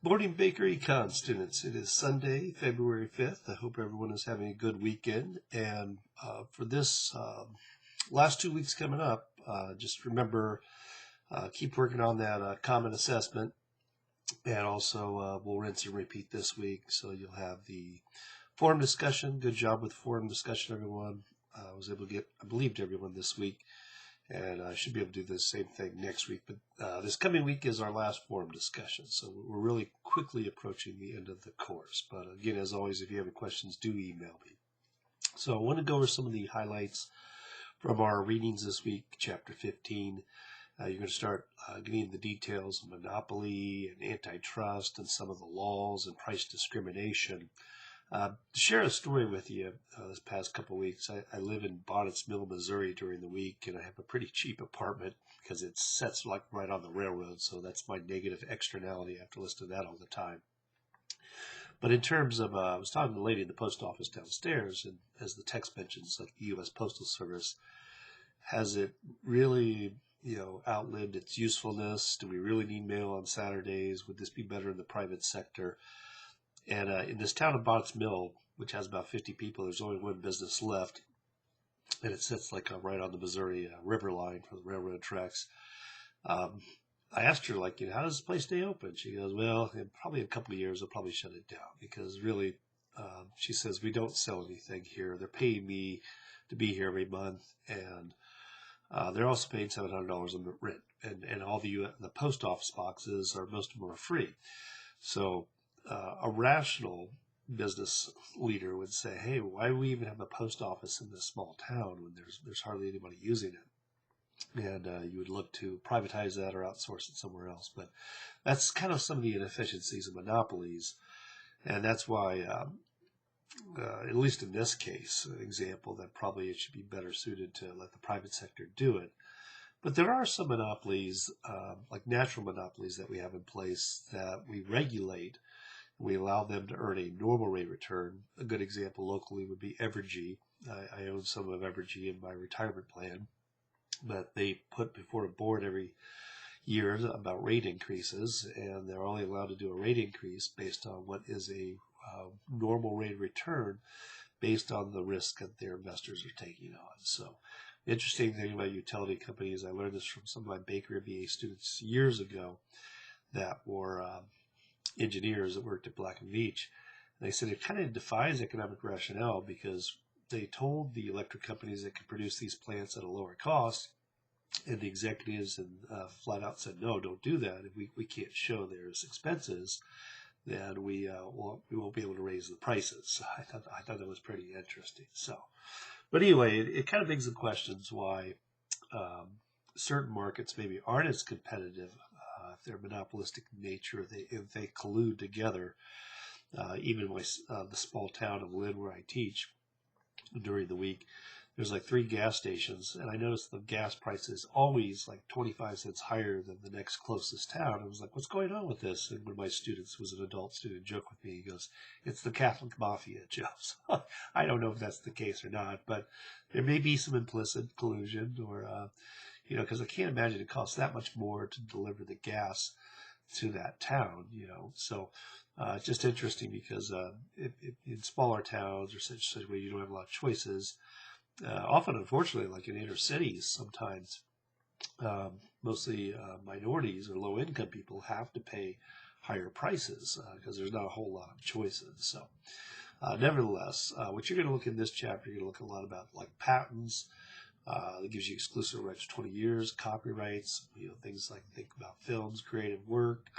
Morning Baker Econ students. It is Sunday, February 5th. I hope everyone is having a good weekend. And for this last 2 weeks coming up, just remember, keep working on that common assessment. And also we'll rinse and repeat this week. So you'll have the forum discussion. Good job with forum discussion, everyone. I was able to get, I believe, to everyone this week. And I should be able to do the same thing next week. But this coming week is our last forum discussion. So we're really quickly approaching the end of the course. But again, as always, if you have any questions, do email me. So I want to go over some of the highlights from our readings this week, Chapter 15. You're going to start getting the details of monopoly and antitrust and some of the laws and price discrimination. To share a story with you this past couple of weeks, I live in Bonnets Mill, Missouri during the week, and I have a pretty cheap apartment because it sets like right on the railroad, so that's my negative externality. I have to listen to that all the time. But in terms of, I was talking to the lady in the post office downstairs, and as the text mentions, like the U.S. Postal Service, has it really, outlived its usefulness? Do we really need mail on Saturdays? Would this be better in the private sector? And in this town of Bonnets Mill, which has about 50 people, there's only one business left. And it sits like right on the Missouri River line for the railroad tracks. I asked her, how does this place stay open? She goes, well, in probably a couple of years, they'll probably shut it down. Because really, she says, we don't sell anything here. They're paying me to be here every month. And they're also paying $700 in rent. And all the post office boxes, most of them are free. So a rational business leader would say, hey, why do we even have a post office in this small town when there's hardly anybody using it? And you would look to privatize that or outsource it somewhere else. But that's kind of some of the inefficiencies of monopolies. And that's why, at least in this case, an example, that probably it should be better suited to let the private sector do it. But there are some monopolies, like natural monopolies that we have in place that we regulate. We allow them to earn a normal rate return. A good example locally would be Evergy. I own some of Evergy in my retirement plan, but they put before a board every year about rate increases, and they're only allowed to do a rate increase based on what is a normal rate of return based on the risk that their investors are taking on. So the interesting thing about utility companies, I learned this from some of my Baker MBA students years ago that were engineers that worked at Black & Veatch. And they said it kind of defies economic rationale because they told the electric companies that could produce these plants at a lower cost, and the executives flat out said, no, don't do that. If we can't show there's expenses, then we won't be able to raise the prices. So I thought that was pretty interesting. So, but anyway, it kind of begs the questions why certain markets maybe aren't as competitive if they're monopolistic in nature, if they collude together. Even the small town of Lynn where I teach, during the week, there's like 3 gas stations, and I noticed the gas price is always like 25 cents higher than the next closest town. I was like, what's going on with this? And one of my students, was an adult student, joked with me. He goes, it's the Catholic Mafia, Joe. So I don't know if that's the case or not, but there may be some implicit collusion or, because I can't imagine it costs that much more to deliver the gas to that town, So it's just interesting because in smaller towns or such a way you don't have a lot of choices. Often, unfortunately, like in inner cities, sometimes mostly minorities or low-income people have to pay higher prices because there's not a whole lot of choices. So nevertheless, what you're going to look in this chapter, you're going to look a lot about like patents. That gives you exclusive rights for 20 years, copyrights, things like think about films, creative work,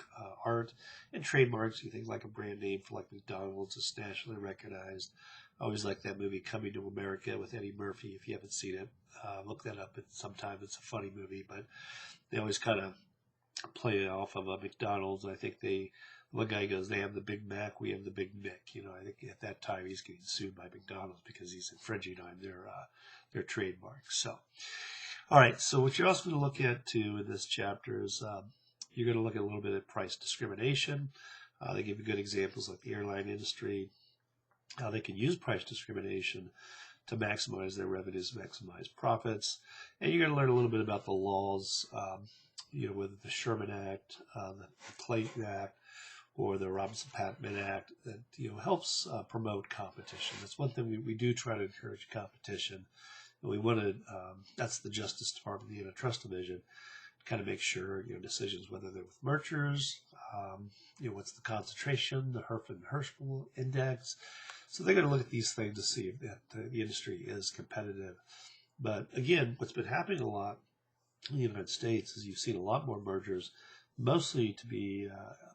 art, and trademarks. You think like a brand name for like McDonald's is nationally recognized. I always like that movie Coming to America with Eddie Murphy. If you haven't seen it, look that up. Sometime it's a funny movie, but they always kind of play it off of a McDonald's. I think one guy goes, they have the Big Mac, we have the Big Mick. I think at that time he's getting sued by McDonald's because he's infringing on their trademarks. So, all right. So what you're also going to look at too in this chapter is you're going to look at a little bit at price discrimination. They give you good examples like the airline industry, how they can use price discrimination to maximize their revenues, maximize profits. And you're going to learn a little bit about the laws, whether the Sherman Act, the Clayton Act, or the Robinson-Patman Act that helps promote competition. That's one thing we do try to encourage competition. And we want to, that's the Justice Department, the Antitrust Division, kind of make sure decisions, whether they're with mergers, what's the concentration, the Herfindahl Index. So they're going to look at these things to see if the industry is competitive. But again, what's been happening a lot in the United States is you've seen a lot more mergers, mostly to be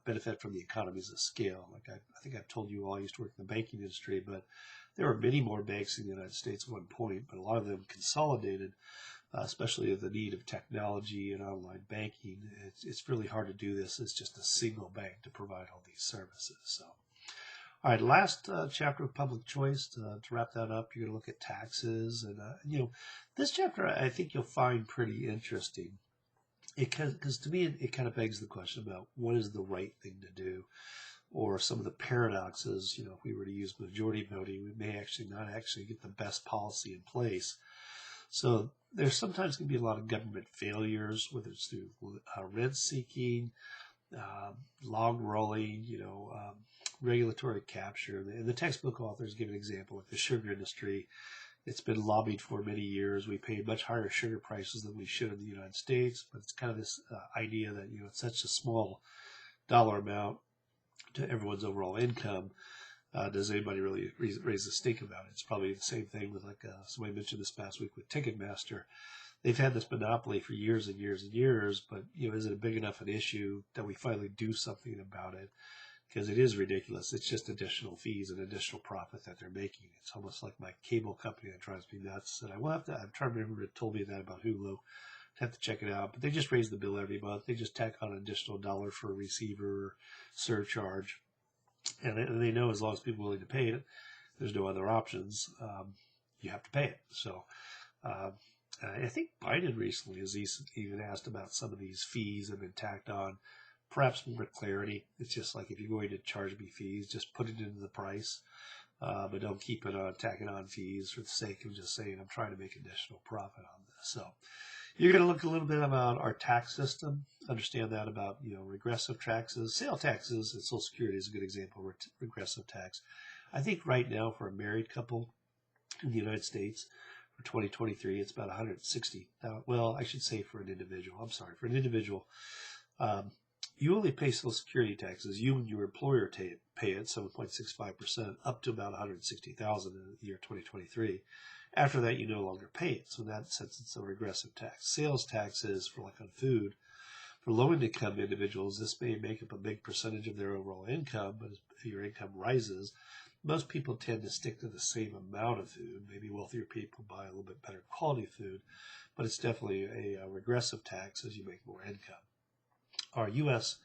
benefit from the economies of scale. Like I think I've told you all, I used to work in the banking industry, but there were many more banks in the United States at one point, but a lot of them consolidated, especially with the need of technology and online banking. It's really hard to do this. It's just a single bank to provide all these services. So, all right, last chapter of public choice. To wrap that up, you're going to look at taxes. And, this chapter I think you'll find pretty interesting. Because to me, it kind of begs the question about what is the right thing to do, or some of the paradoxes. If we were to use majority voting, we may not actually get the best policy in place. So there's sometimes going to be a lot of government failures, whether it's through rent seeking, log rolling, regulatory capture. And the textbook authors give an example, like the sugar industry. It's been lobbied for many years. We pay much higher sugar prices than we should in the United States, but it's kind of this idea that it's such a small dollar amount to everyone's overall income. Does anybody really raise a stink about it? It's probably the same thing with, like somebody mentioned this past week with Ticketmaster. They've had this monopoly for years and years and years, but is it a big enough an issue that we finally do something about it? Because it is ridiculous. It's just additional fees and additional profit that they're making. It's almost like my cable company that drives me nuts. And I'm trying to remember who told me that about Hulu. I have to check it out. But they just raise the bill every month. They just tack on an additional $1 for a receiver or surcharge. And they know as long as people are willing to pay it, there's no other options. You have to pay it. So I think Biden recently has even asked about some of these fees that have been tacked on. Perhaps more clarity. It's just like, if you're going to charge me fees, just put it into the price, but don't keep it on tacking on fees for the sake of just saying I'm trying to make additional profit on this. So you're going to look a little bit about our tax system, understand that about regressive taxes, sales taxes, and Social Security is a good example of regressive tax. I think right now for a married couple in the United States for 2023, it's about $160,000. Well, I should say for an individual. I'm sorry, for an individual. You only pay Social Security taxes. You and your employer pay it 7.65% up to about $160,000 in the year 2023. After that, you no longer pay it. So in that sense, it's a regressive tax. Sales taxes for like on food. For low-income individuals, this may make up a big percentage of their overall income, but as your income rises, most people tend to stick to the same amount of food. Maybe wealthier people buy a little bit better quality food, but it's definitely a regressive tax as you make more income. Our U.S.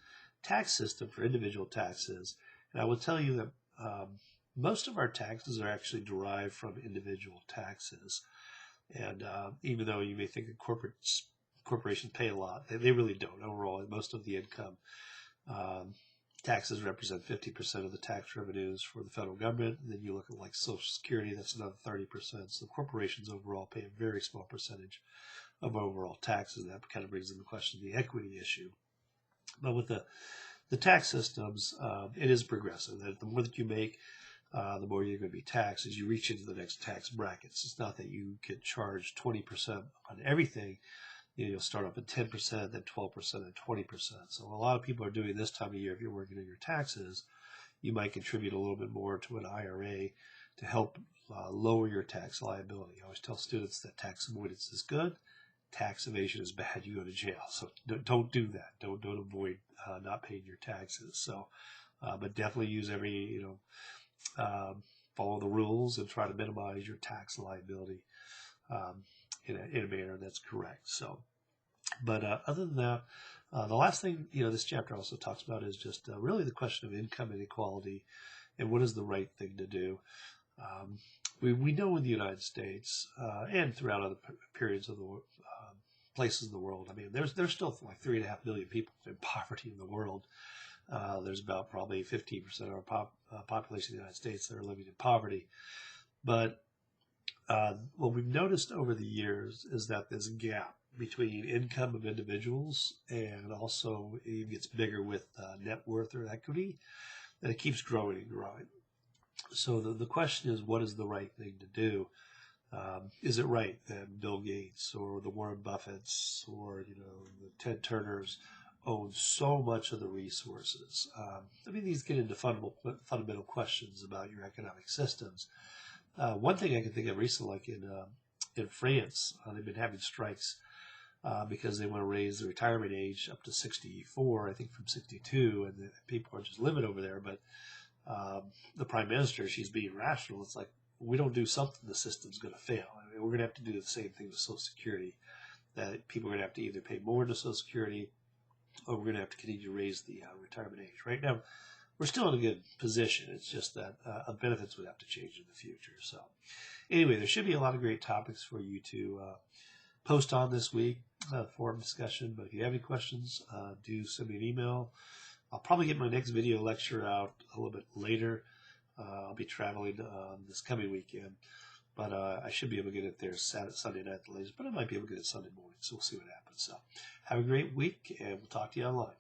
tax system for individual taxes, and I will tell you that most of our taxes are actually derived from individual taxes. And even though you may think that corporations pay a lot, they really don't. Overall, most of the income taxes represent 50% of the tax revenues for the federal government. And then you look at like Social Security, that's another 30%. So corporations overall pay a very small percentage of overall taxes. And that kind of brings into question the equity issue. But with the tax systems, it is progressive. That the more that you make, the more you're going to be taxed as you reach into the next tax brackets. It's not that you get charged 20% on everything. You'll start off at 10%, then 12%, and 20%. So a lot of people are doing this time of year. If you're working on your taxes, you might contribute a little bit more to an IRA to help lower your tax liability. I always tell students that tax avoidance is good. Tax evasion is bad. You go to jail. So don't do that. Don't avoid not paying your taxes. So, but definitely use every, follow the rules and try to minimize your tax liability in a manner that's correct. So, but other than that, the last thing, this chapter also talks about is just really the question of income inequality and what is the right thing to do. We know in the United States and throughout other periods of the places in the world, I mean, there's still like 3.5 million people in poverty in the world. There's about probably 15% of our population in the United States that are living in poverty. But what we've noticed over the years is that this gap between income of individuals, and also it gets bigger with net worth or equity, and it keeps growing and growing. So the question is, what is the right thing to do? Is it right that Bill Gates or the Warren Buffetts or the Ted Turners own so much of the resources? I mean, these get into fundamental questions about your economic systems. One thing I can think of recently, like in France, they've been having strikes because they want to raise the retirement age up to 64, I think from 62, and people are just living over there. But the prime minister, she's being rational. It's like, we don't do something, the system's going to fail. I mean, we're going to have to do the same thing with Social Security, that people are going to have to either pay more to Social Security, or we're going to have to continue to raise the retirement age. Right now, we're still in a good position. It's just that benefits would have to change in the future. So anyway, there should be a lot of great topics for you to post on this week, forum discussion. But if you have any questions, do send me an email. I'll probably get my next video lecture out a little bit later. I'll be traveling this coming weekend, but I should be able to get it there Sunday night at the latest, but I might be able to get it Sunday morning, so we'll see what happens. So have a great week, and we'll talk to you online.